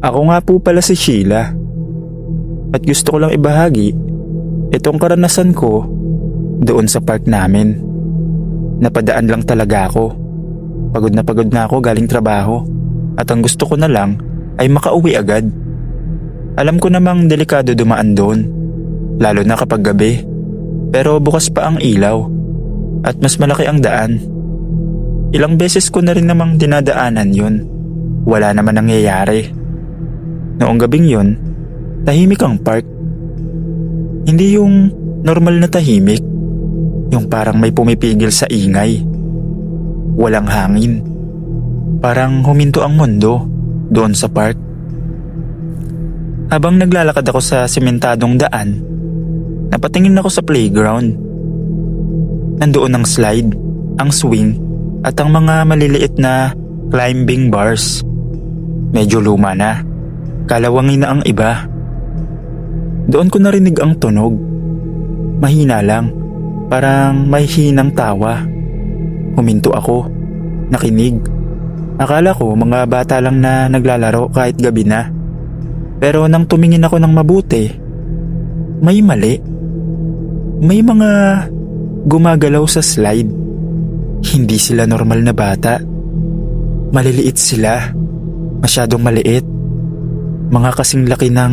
Ako nga po pala si Sheila. At gusto ko lang ibahagi itong karanasan ko doon sa park namin. Napadaan lang talaga ako. Pagod na ako galing trabaho. At ang gusto ko na lang ay makauwi agad. Alam ko namang delikado dumaan doon, lalo na kapag gabi. Pero bukas pa ang ilaw at mas malaki ang daan. Ilang beses ko na rin namang dinadaanan yun. Wala naman nangyayari. Noong gabing yun, tahimik ang park. Hindi yung normal na tahimik, yung parang may pumipigil sa ingay. Walang hangin. Parang huminto ang mundo doon sa park. Habang naglalakad ako sa sementadong daan, napatingin ako sa playground. Nandoon ang slide, ang swing, at ang mga maliliit na climbing bars. Medyo luma na, kalawangin na ang iba. Doon ko narinig ang tunog. Mahina lang, parang may hinang tawa. Huminto ako, nakinig. Akala ko mga bata lang na naglalaro kahit gabi na. Pero nang tumingin ako ng mabuti, may mali. May mga gumagalaw sa slide. Hindi sila normal na bata. Maliliit sila. Masyadong maliit. Mga kasing laki ng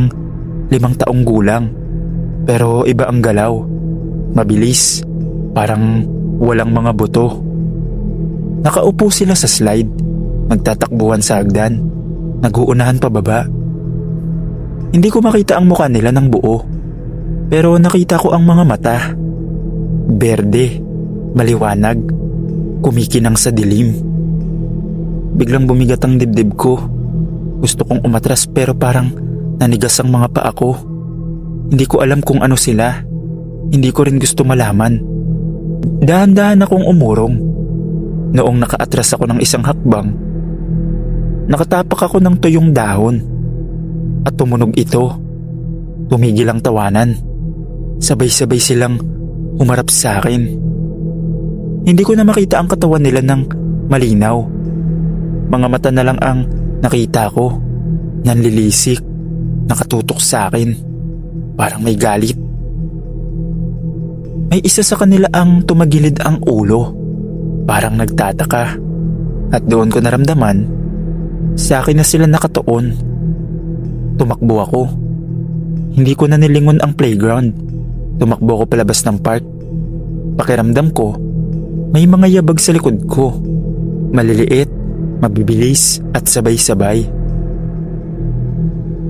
5 taong gulang. Pero iba ang galaw. Mabilis. Parang walang mga buto. Nakaupo sila sa slide. Magtatakbuhan sa hagdan. Naguunahan pababa. Hindi ko makita ang mukha nila ng buo. Pero nakita ko ang mga mata. Berde, maliwanag, kumikinang sa dilim. Biglang bumigat ang dibdib ko. Gusto kong umatras pero parang nanigas ang mga paa ko. Hindi ko alam kung ano sila. Hindi ko rin gusto malaman. Dahan-dahan akong umurong. Noong nakaatras ako ng isang hakbang, nakatapak ako ng tuyong dahon. At tumunog ito. Tumigil ang tawanan. Sabay-sabay silang humarap sa akin. Hindi ko na makita ang katawan nila ng malinaw. Mga mata na lang ang nakita ko. Nanlilisik. Nakatutok sa akin. Parang may galit. May isa sa kanila ang tumagilid ang ulo. Parang nagtataka. At doon ko naramdaman, sa akin na sila nakatuon. Tumakbo ako. Hindi ko na nilingon ang playground. Tumakbo ako palabas ng park. Pakiramdam ko, may mga yabag sa likod ko. Maliliit, mabibilis at sabay-sabay.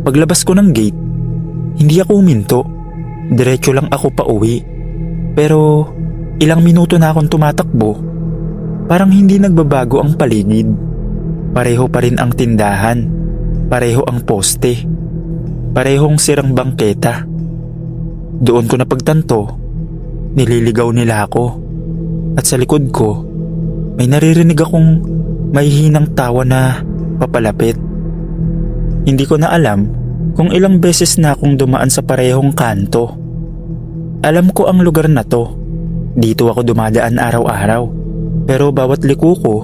Paglabas ko ng gate, hindi ako huminto. Diretso lang ako pa uwi. Pero ilang minuto na akong tumatakbo. Parang hindi nagbabago ang paligid. Pareho pa rin ang tindahan. Pareho ang poste. Parehong sirang bangketa. Doon ko napagtanto, nililigaw nila ako. At sa likod ko, may naririnig akong may hinang tawa na papalapit. Hindi ko na alam kung ilang beses na akong dumaan sa parehong kanto. Alam ko ang lugar na to. Dito ako dumadaan araw-araw. Pero bawat liko ko,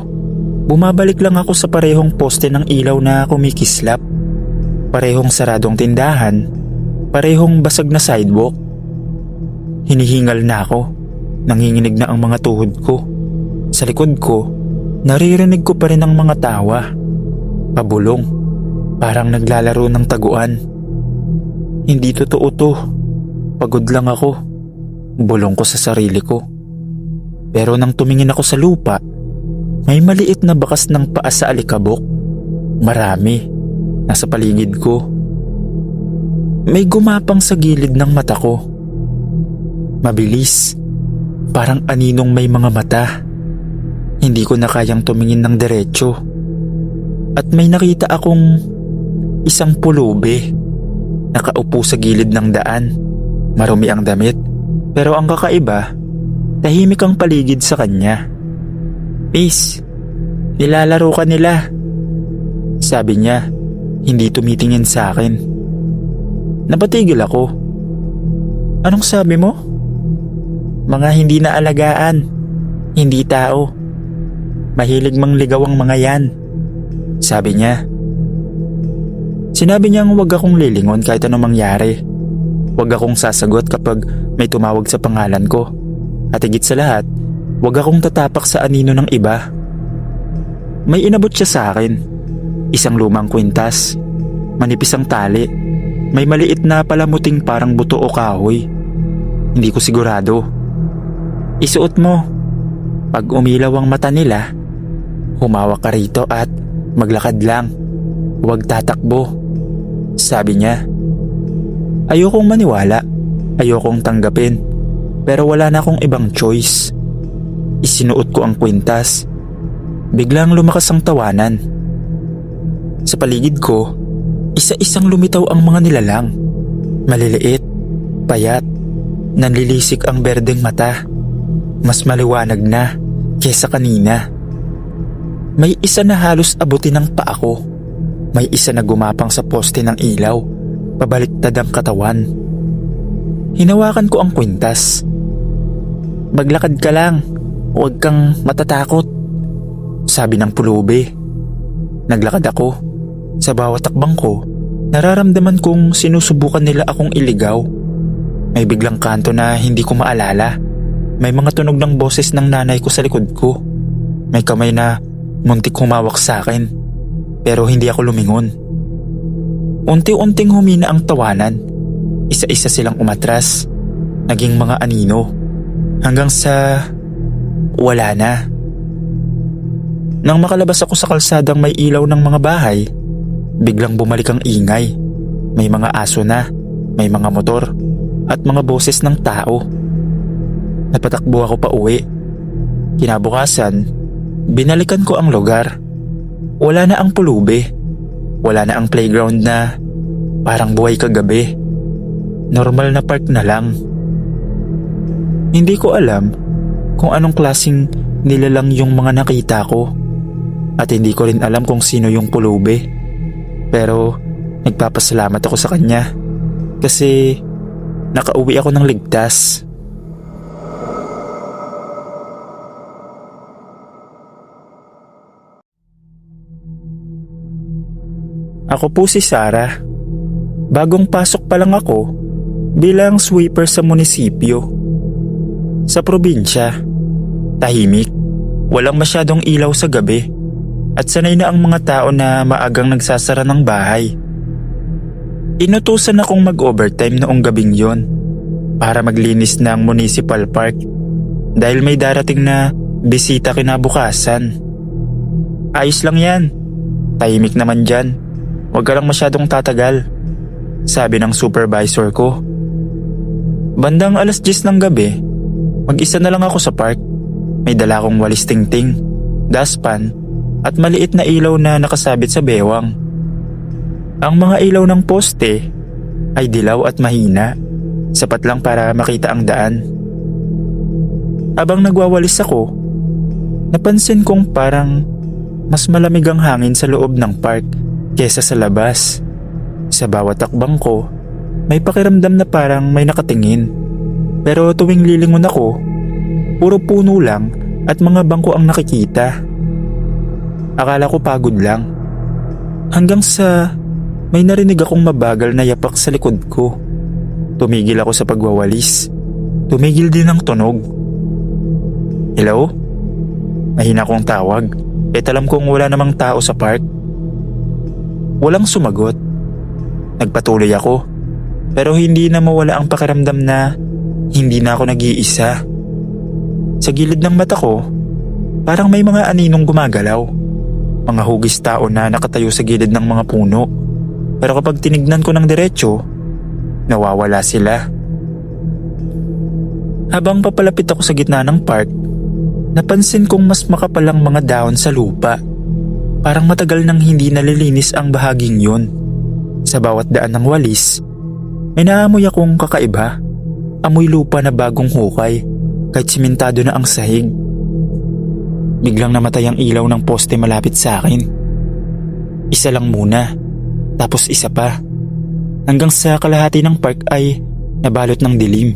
bumabalik lang ako sa parehong poste ng ilaw na kumikislap. Parehong saradong tindahan, parehong basag na sidewalk. Hinihingal na ako, nanginginig na ang mga tuhod ko. Sa likod ko, naririnig ko pa rin ang mga tawa. Pabulong, parang naglalaro ng taguan. Hindi totoo to, pagod lang ako. Bulong ko sa sarili ko. Pero nang tumingin ako sa lupa, may maliit na bakas ng paa sa alikabok. Marami. Nasa paligid ko. May gumapang sa gilid ng mata ko. Mabilis. Parang aninong may mga mata. Hindi ko na kayang tumingin ng diretsyo. At may nakita akong isang pulubi. Nakaupo sa gilid ng daan. Marumi ang damit. Pero ang kakaiba, tahimik ang paligid sa kanya. "Peace, nilalaro ka nila," sabi niya. Hindi tumitingin sa akin. Napatigil ako. "Anong sabi mo?" "Mga hindi na alagaan. Hindi tao. Mahilig mangligaw ang mga yan," sabi niya. Sinabi niyang huwag akong lilingon kahit anong mangyari. Huwag akong sasagot kapag may tumawag sa pangalan ko. At higit sa lahat, huwag akong tatapak sa anino ng iba. May inabot siya sa akin. Isang lumang kwintas. Manipis ang tali. May maliit na palamuting parang buto o kahoy. Hindi ko sigurado. Isuot mo. Pag umilaw ang mata nila, humawak ka rito at maglakad lang. Huwag tatakbo. Sabi niya. Ayokong maniwala. Ayokong tanggapin. Pero wala na akong ibang choice. Isinuot ko ang kwintas. Biglang lumakas ang tawanan. Sa paligid ko, isa-isang lumitaw ang mga nilalang. Maliliit, payat, nanlilisik ang berdeng mata. Mas maliwanag na kesa kanina. May isa na halos abutin ng paa ko. May isa na gumapang sa poste ng ilaw, pabaliktad ang katawan. Hinawakan ko ang kwintas. Maglakad ka lang, huwag kang matatakot, sabi ng pulubi. Naglakad ako. Sa bawat takbang ko, nararamdaman kong sinusubukan nila akong iligaw. May biglang kanto na hindi ko maalala. May mga tunog ng boses ng nanay ko sa likod ko. May kamay na muntik humawak sa akin, pero hindi ako lumingon. Unti-unting humina ang tawanan. Isa-isa silang umatras. Naging mga anino. Hanggang sa wala na. Nang makalabas ako sa kalsadang may ilaw ng mga bahay, biglang bumalik ang ingay. May mga aso na, may mga motor, at mga boses ng tao. Napatakbo ako pa uwi. Kinabukasan, binalikan ko ang lugar. Wala na ang pulubi. Wala na ang playground na parang buhay kagabi. Normal na park na lang. Hindi ko alam kung anong klaseng nilalang yung mga nakita ko. At hindi ko rin alam kung sino yung pulubi. Pero nagpapasalamat ako sa kanya kasi nakauwi ako ng ligtas. Ako po si Sarah. Bagong pasok pa lang ako bilang sweeper sa munisipyo. Sa probinsya, tahimik, walang masyadong ilaw sa gabi at sanay na ang mga tao na maagang nagsasara ng bahay. Inutusan akong mag-overtime noong gabing yon para maglinis ng municipal park dahil may darating na bisita kinabukasan. Ayos lang yan, tahimik naman dyan. Huwag ka lang masyadong tatagal, sabi ng supervisor ko. Bandang 10:00 ng gabi, mag-isa na lang ako sa park. May dala akong walis tingting, daspan, at maliit na ilaw na nakasabit sa bewang. Ang mga ilaw ng poste ay dilaw at mahina, sapat lang para makita ang daan. Habang nagwawalis ako, napansin kong parang mas malamig ang hangin sa loob ng park kesa sa labas. Sa bawat takbang ko, may pakiramdam na parang may nakatingin. Pero tuwing lilingon ako, puro puno lang at mga bangko ang nakikita. Akala ko pagod lang. Hanggang sa may narinig akong mabagal na yapak sa likod ko. Tumigil ako sa pagwawalis. Tumigil din ang tunog. Hello? Mahina kong tawag. Alam kong wala namang tao sa park. Walang sumagot. Nagpatuloy ako. Pero hindi na mawala ang pakiramdam na hindi na ako nag-iisa. Sa gilid ng mata ko, parang may mga aninong gumagalaw. Mga hugis tao na nakatayo sa gilid ng mga puno. Pero kapag tinignan ko ng diretso, nawawala sila. Habang papalapit ako sa gitna ng park, napansin kong mas makapalang mga dahon sa lupa. Parang matagal nang hindi nalilinis ang bahaging yun. Sa bawat daan ng walis, may naamoy akong kakaiba. Amoy lupa na bagong hukay, kahit simentado na ang sahig. Biglang namatay ang ilaw ng poste malapit sa akin. Isa lang muna, tapos isa pa. Hanggang sa kalahati ng park ay nabalot ng dilim.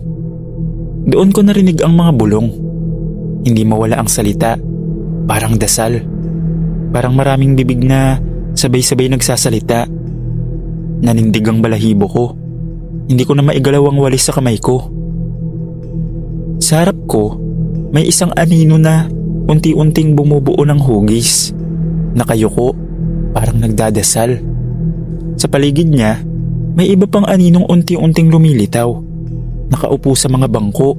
Doon ko narinig ang mga bulong. Hindi mawala ang salita, parang dasal. Parang maraming bibig na sabay-sabay nagsasalita. Nanindig ang balahibo ko. Hindi ko na maigalaw ang walis sa kamay ko. Sa harap ko, may isang anino na unti-unting bumubuo ng hugis. Nakayuko, parang nagdadasal. Sa paligid niya, may iba pang aninong unti-unting lumilitaw. Nakaupo sa mga bangko,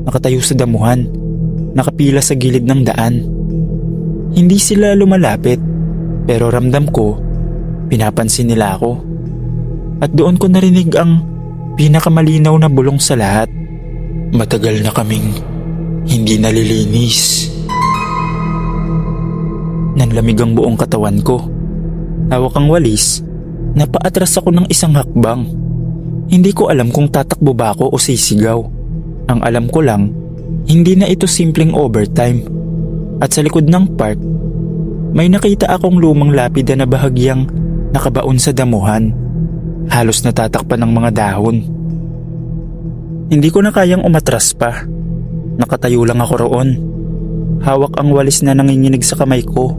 nakatayo sa damuhan, nakapila sa gilid ng daan. Hindi sila lumalapit, pero ramdam ko, pinapansin nila ako. At doon ko narinig ang pinakamalinaw na bulong sa lahat. Matagal na kaming hindi nalilinis. Nanlamig ang buong katawan ko. Hawak ang walis, napaatras ako ng isang hakbang. Hindi ko alam kung tatakbo ba ako o sisigaw. Ang alam ko lang, hindi na ito simpleng overtime. At sa likod ng park, may nakita akong lumang lapida na bahagyang nakabaon sa damuhan. Halos natatakpan ng mga dahon. Hindi ko na kayang umatras pa. Nakatayo lang ako roon. Hawak ang walis na nanginginig sa kamay ko.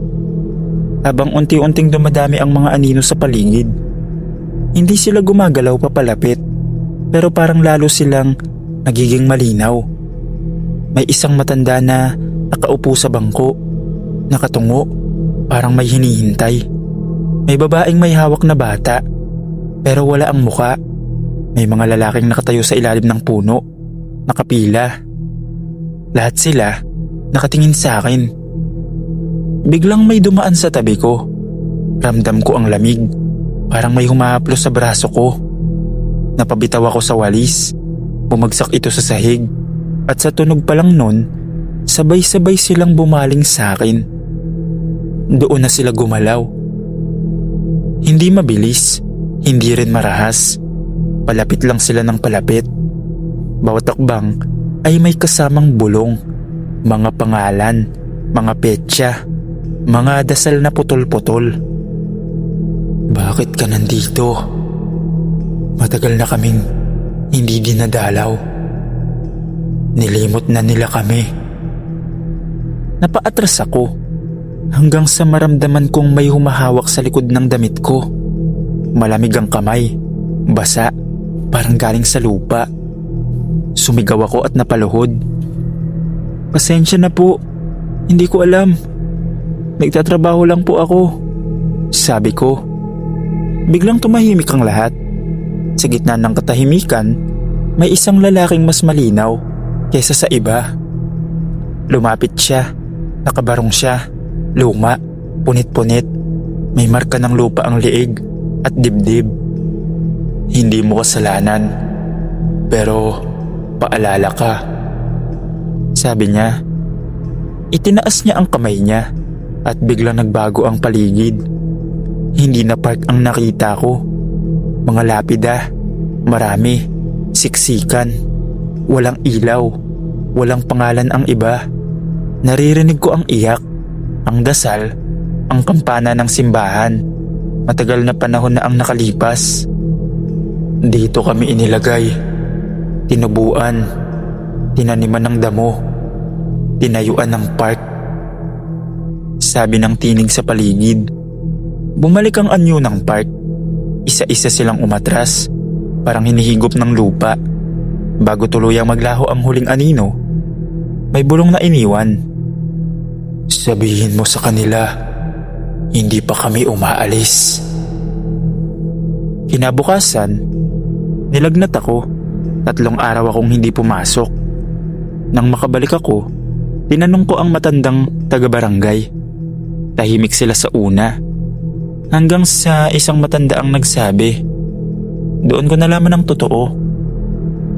Habang unti-unting dumadami ang mga anino sa paligid. Hindi sila gumagalaw papalapit, pero parang lalo silang nagiging malinaw. May isang matanda na nakaupo sa bangko, nakatungo, parang may hinihintay. May babaeng may hawak na bata, pero wala ang muka. May mga lalaking nakatayo sa ilalim ng puno, nakapila. Lahat sila nakatingin sa akin. Biglang may dumaan sa tabi ko. Ramdam ko ang lamig, parang may humahaplos sa braso ko. Napabitaw ako sa walis, bumagsak ito sa sahig. At sa tunog pa lang nun, sabay-sabay silang bumaling sa akin. Doon na sila gumalaw. Hindi mabilis, hindi rin marahas. Palapit lang sila ng palapit. Bawat takbang ay may kasamang bulong, mga pangalan, mga petsa, mga dasal na putol-putol. Bakit ka nandito? Matagal na kaming hindi dinadalaw. Nilimot na nila kami. Napaatras ako hanggang sa maramdaman kong may humahawak sa likod ng damit ko. Malamig ang kamay, basa, parang galing sa lupa. Sumigaw ako at napaluhod. Pasensya na po, hindi ko alam. Nagtatrabaho lang po ako, sabi ko. Biglang tumahimik ang lahat. Sa gitna ng katahimikan, may isang lalaking mas malinaw kaysa sa iba. Lumapit siya, nakabarong siya, luma, punit-punit. May marka ng lupa ang liig at dibdib. Hindi mo kasalanan, pero paalala ka, sabi niya. Itinaas niya ang kamay niya at biglang nagbago ang paligid. Hindi na park ang nakita ko. Mga lapida, marami, siksikan, walang ilaw, walang pangalan ang iba. Naririnig ko ang iyak, ang dasal, ang kampana ng simbahan. Matagal na panahon na ang nakalipas. Dito kami inilagay, tinubuan, tinaniman ng damo, tinayuan ng park, sabi ng tinig sa paligid. Bumalik ang anyo ng park. Isa-isa silang umatras, parang hinihigop ng lupa. Bago tuluyang maglaho ang huling anino, may bulong na iniwan. Sabihin mo sa kanila, hindi pa kami umaalis. Kinabukasan, nilagnat ako. 3 araw akong hindi pumasok. Nang makabalik ako, tinanong ko ang matandang taga-barangay. Tahimik sila sa una. Hanggang sa isang matanda ang nagsabi. Doon ko nalaman ang totoo.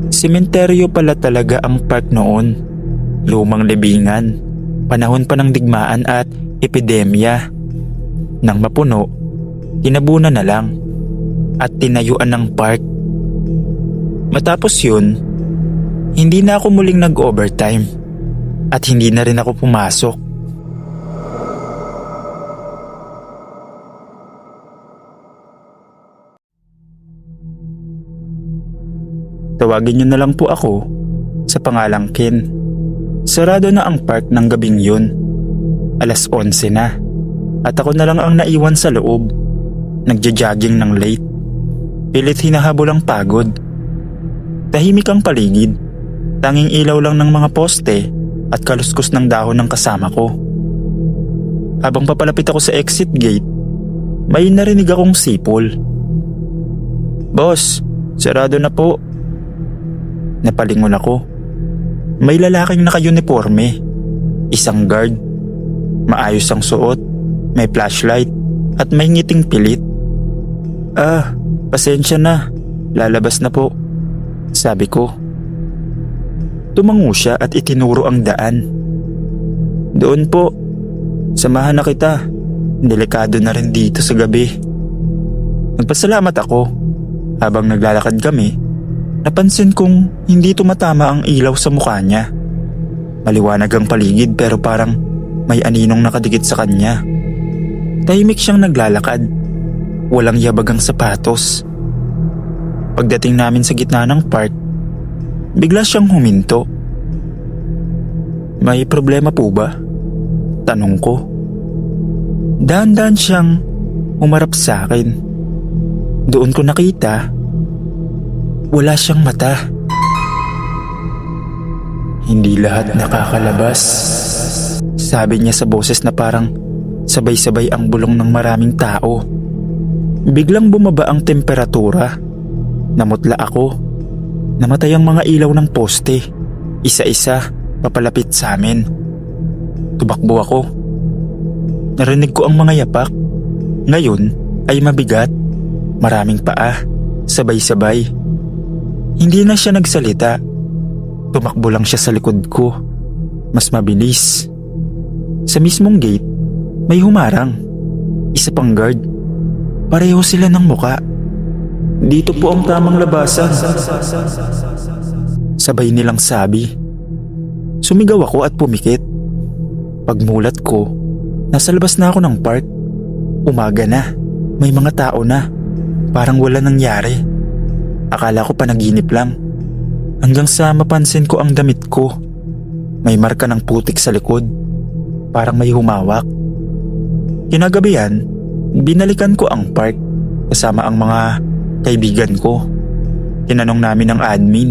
Sementeryo pala talaga ang park noon. Lumang libingan. Panahon pa ng digmaan at epidemya. Nang mapuno, tinabunan na lang at tinayuan ng park. Matapos yun, hindi na ako muling nag-overtime at hindi na rin ako pumasok. Tawagin niyo na lang po ako sa pangalang Ken. Sarado na ang park ng gabing yun. 11:00 na at ako na lang ang naiwan sa loob. Nagja-jogging ng late. Pilit hinahabol ang pagod. Tahimik ang paligid. Tanging ilaw lang ng mga poste at kaluskos ng dahon ng kasama ko. Habang papalapit ako sa exit gate, may narinig akong sipol. "Boss, sarado na po." Napalingon ako. May lalaking naka-uniforme. Isang guard. Maayos ang suot, may flashlight at may ngiting pilit. Pasensya na. Lalabas na po," sabi ko. Tumango siya at itinuro ang daan. "Doon po. Samahan na kita. Delikado na rin dito sa gabi." Nagpasalamat ako. Habang naglalakad kami, napansin kong hindi tumatama ang ilaw sa mukha niya. Maliwanag ang paligid pero parang may aninong nakadikit sa kanya. Tahimik siyang naglalakad. Walang yabag ang sapatos. Pagdating namin sa gitna ng park, bigla siyang huminto. "May problema po ba?" tanong ko. Dahan-dahan siyang umarap sa akin. Doon ko nakita, wala siyang mata. "Hindi lahat nakakalabas," sabi niya sa boses na parang sabay-sabay ang bulong ng maraming tao. Biglang bumaba ang temperatura. Namutla ako. Namatay ang mga ilaw ng poste. Isa-isa, papalapit sa amin. Tumakbo ako. Narinig ko ang mga yapak. Ngayon ay mabigat. Maraming paa. Sabay-sabay. Hindi na siya nagsalita. Tumakbo lang siya sa likod ko. Mas mabilis. Sa mismong gate, may humarang. Isa pang guard. Pareho sila ng muka. "Dito po ang tamang labasan," sabay nilang sabi. Sumigaw ako at pumikit. Pagmulat ko, nasa labas na ako ng park. Umaga na. May mga tao na. Parang wala nangyari. Akala ko panaginip lang. Hanggang sa mapansin ko ang damit ko. May marka ng putik sa likod. Parang may humawak. Kinagabihan, binalikan ko ang park kasama ang mga kaibigan ko. Tinanong namin ang admin.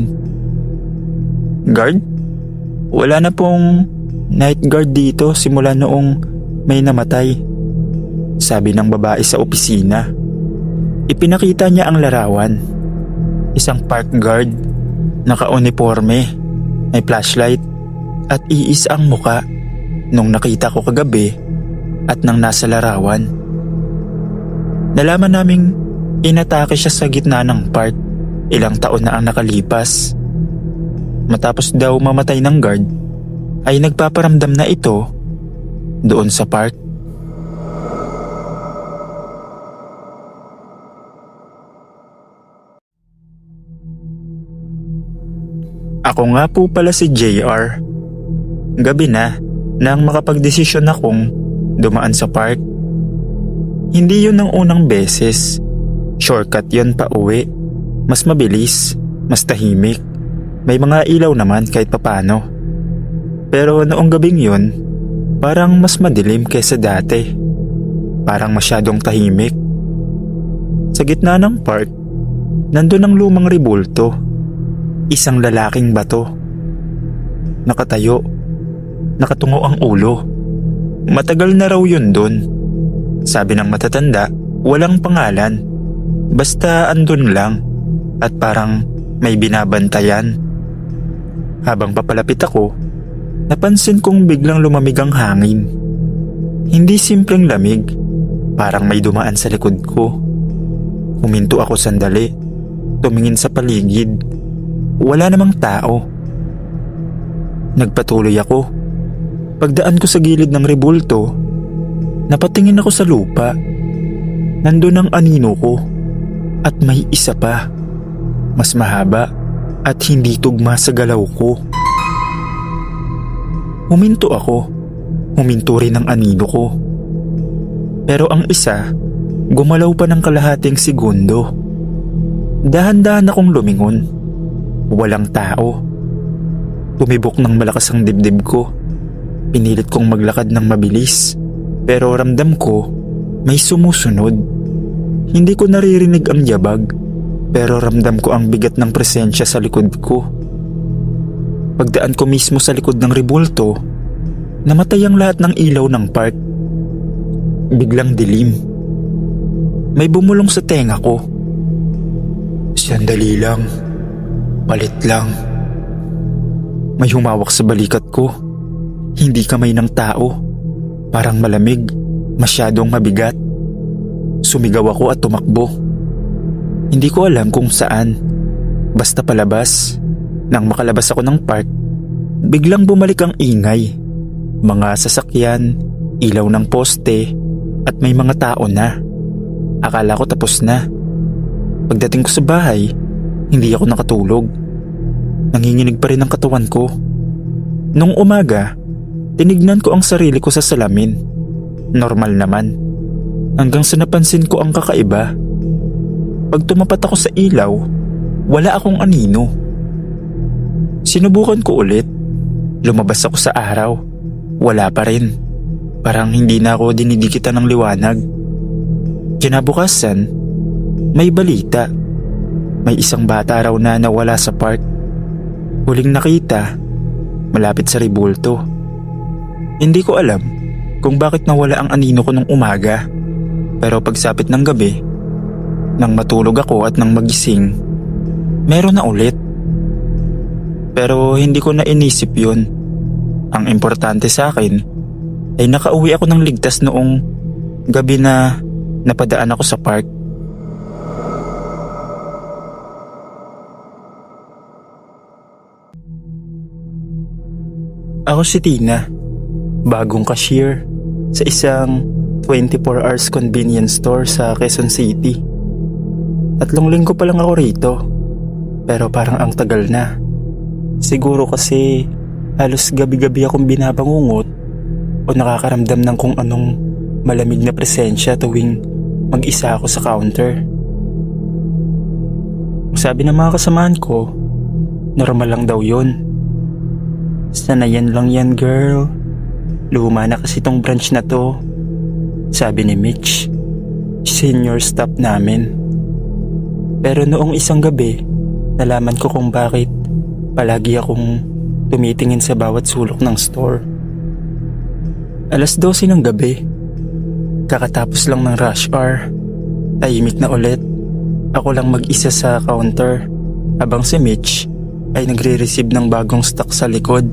"Guard? Wala na pong night guard dito simula noong may namatay," sabi ng babae sa opisina. Ipinakita niya ang larawan. Isang park guard, naka-uniforme, may flashlight at iis ang muka nung nakita ko kagabi at nang nasa larawan. Nalaman naming inatake siya sa gitna ng park. Ilang taon na ang nakalipas. Matapos daw mamatay ng guard, ay nagpaparamdam na ito doon sa park. Ako nga po pala si JR. Gabi na nang makapagdesisyon akong dumaan sa park. Hindi yun ang unang beses. Shortcut yun pa uwi. Mas mabilis, mas tahimik. May mga ilaw naman kahit papano. Pero noong gabing yun, parang mas madilim kaysa dati. Parang masyadong tahimik. Sa gitna ng park, nandun ang lumang rebulto. Isang lalaking bato. Nakatayo. Nakatungo ang ulo. Matagal na raw yun dun. Sabi ng matatanda, walang pangalan. Basta andun lang at parang may binabantayan. Habang papalapit ako, napansin kong biglang lumamig ang hangin. Hindi simpleng lamig, parang may dumaan sa likod ko. Huminto ako sandali, tumingin sa paligid. Wala namang tao. Nagpatuloy ako. Pagdaan ko sa gilid ng rebulto, napatingin ako sa lupa. Nandun ang anino ko. At may isa pa. Mas mahaba at hindi tugma sa galaw ko. Huminto ako. Huminto rin ang anino ko. Pero ang isa, gumalaw pa ng kalahating segundo. Dahan-dahan akong lumingon. Walang tao. Tumibok ng malakas ang dibdib ko. Pinilit kong maglakad ng mabilis. Pero ramdam ko, may sumusunod. Hindi ko naririnig ang yabag, Pero ramdam ko ang bigat ng presensya sa likod ko. Pagdaan ko mismo sa likod ng rebulto, namatay ang lahat ng ilaw ng park. Biglang dilim. May bumulong sa tenga ko. Sandali lang. Palit lang. May humawak sa balikat ko. Hindi kamay ng tao. Parang malamig. Masyadong mabigat. Sumigaw ako at tumakbo. Hindi ko alam kung saan. Basta palabas. Nang makalabas ako ng park, biglang bumalik ang ingay. Mga sasakyan, ilaw ng poste, at may mga tao na. Akala ko tapos na. Pagdating ko sa bahay, hindi ako nakatulog. Nanginginig pa rin ang katawan ko. Nung umaga, tinignan ko ang sarili ko sa salamin. Normal naman. Hanggang sa napansin ko ang kakaiba. Pag tumapat ako sa ilaw, wala akong anino. Sinubukan ko ulit. Lumabas ako sa araw. Wala pa rin. Parang hindi na ako dinidikitan ng liwanag. Kinabukasan, may balita. May isang bata raw na nawala sa park. Huling nakita, malapit sa rebulto. Hindi ko alam kung bakit nawala ang anino ko nung umaga. Pero pagsapit ng gabi, nang matulog ako at nang magising, meron na ulit. Pero hindi ko na inisip yun. Ang importante sa akin ay nakauwi ako ng ligtas noong gabi na napadaan ako sa park. Ako si Tina, bagong cashier sa isang 24 hours convenience store sa Quezon City. 3 linggo pa lang ako rito, pero parang ang tagal na. Siguro kasi halos gabi-gabi akong binabangungot o nakakaramdam ng kung anong malamig na presensya tuwing mag-isa ako sa counter. Sabi ng mga kasamahan ko, normal lang daw yun. Sanayan lang yan, girl. Luma na kasi tong branch na to, sabi ni Mitch, senior staff namin. Pero noong isang gabi, nalaman ko kung bakit palagi akong tumitingin sa bawat sulok ng store. 12:00 ng gabi. Kakatapos lang ng rush hour. Tahimik na ulit. Ako lang mag-isa sa counter habang si Mitch ay nagre-receive ng bagong stock sa likod.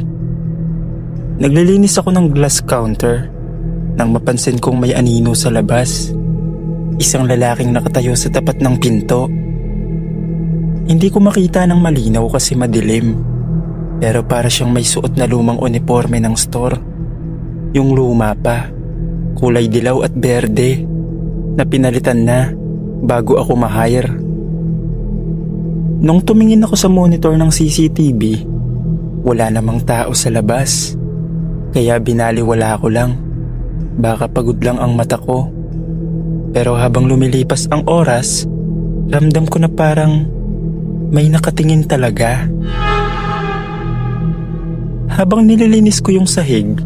Naglilinis ako ng glass counter nang mapansin kong may anino sa labas. Isang lalaking nakatayo sa tapat ng pinto. Hindi ko makita ng malinaw kasi madilim. Pero para siyang may suot na lumang uniforme ng store. Yung luma pa, kulay dilaw at berde, na pinalitan na bago ako ma-hire. Nung tumingin ako sa monitor ng CCTV, wala namang tao sa labas. Kaya binaliwala ko lang. Baka pagod lang ang mata ko. Pero habang lumilipas ang oras, ramdam ko na parang may nakatingin talaga. Habang nililinis ko yung sahig,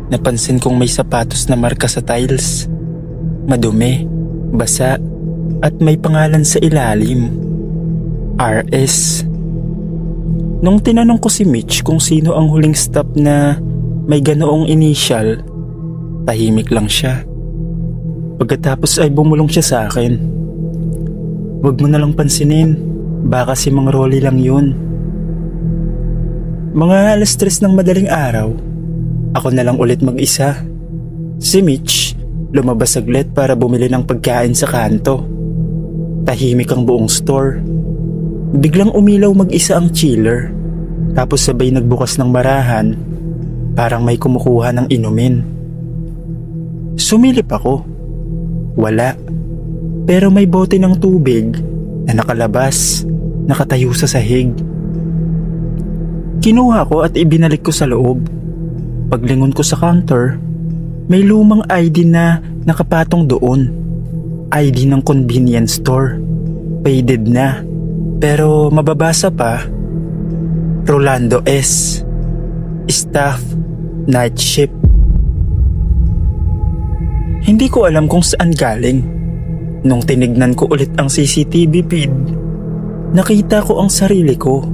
napansin kong may sapatos na marka sa tiles. Madumi, basa, at may pangalan sa ilalim. RS. Nung tinanong ko si Mitch kung sino ang huling stop na may ganoong initial, tahimik lang siya. Pagkatapos ay bumulong siya sa akin. Huwag mo na lang pansinin, baka si Mang Rolly lang yun. Mga 3:00 ng madaling araw, ako na lang ulit mag-isa. Si Mitch lumabas saglit para bumili ng pagkain sa kanto. Tahimik ang buong store. Biglang umilaw mag-isa ang chiller. Tapos sabay nagbukas ng marahan, parang may kumukuha ng inumin. Sumilip ako. Wala. Pero may bote ng tubig na nakalabas, nakatayo sa sahig. Kinuha ko at ibinalik ko sa loob. Paglingon ko sa counter, may lumang ID na nakapatong doon. ID ng convenience store. Faded na. Pero mababasa pa, Rolando S. Staff, night shift. Hindi ko alam kung saan galing. Nung tinignan ko ulit ang CCTV feed, Nakita ko ang sarili ko.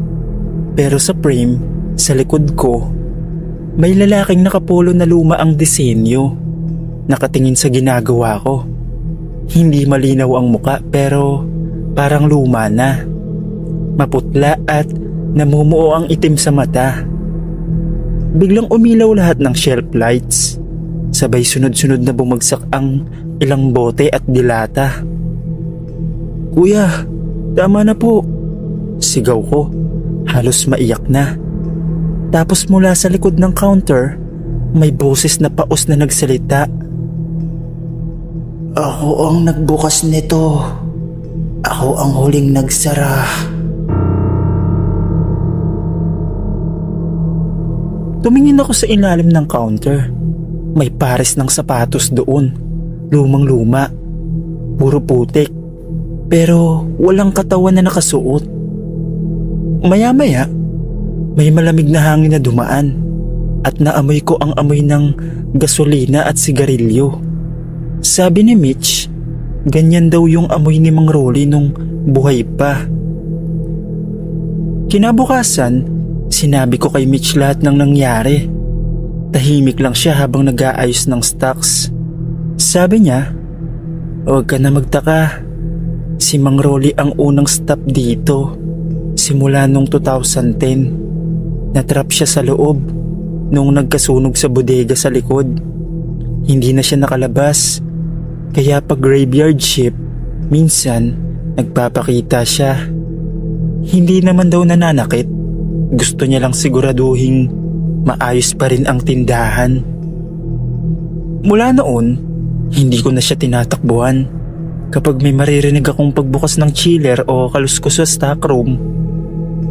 Pero sa frame, sa likod ko, may lalaking nakapolo na luma ang disenyo. Nakatingin sa ginagawa ko. Hindi malinaw ang muka pero parang luma na. Maputla at namumuo ang itim sa mata. Biglang umilaw lahat ng shelf lights. Sabay sunod-sunod na bumagsak ang ilang bote at dilata. "Kuya, tama na po," sigaw ko. Halos maiyak na. Tapos mula sa likod ng counter, may boses na paos na nagsalita. "Ako ang nagbukas nito. Ako ang huling nagsara." Tumingin ako sa ilalim ng counter. May pares ng sapatos doon. Lumang-luma. Puro putik. Pero walang katawan na nakasuot. Maya-maya, may malamig na hangin na dumaan. At naamoy ko ang amoy ng gasolina at sigarilyo. Sabi ni Mitch, ganyan daw yung amoy ni Mang Rolly nung buhay pa. Kinabukasan, sinabi ko kay Mitch lahat ng nangyari. Tahimik lang siya habang nag-aayos ng stocks. Sabi niya, "Huwag ka na magtaka. Si Mang Rolly ang unang stop dito. Simula nung 2010. Natrap siya sa loob nung nagkasunog sa bodega sa likod. Hindi na siya nakalabas. Kaya pag graveyard shift, minsan nagpapakita siya. Hindi naman daw nananakit. Gusto niya lang siguraduhin maayos pa rin ang tindahan." Mula noon, hindi ko na siya tinatakbuhan. Kapag may maririnig akong pagbukas ng chiller o kaluskos sa stockroom,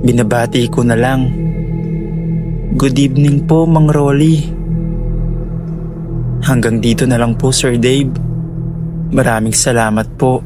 binabati ko na lang, "Good evening po, Mang Rolly." Hanggang dito na lang po, Sir Dave. Maraming salamat po.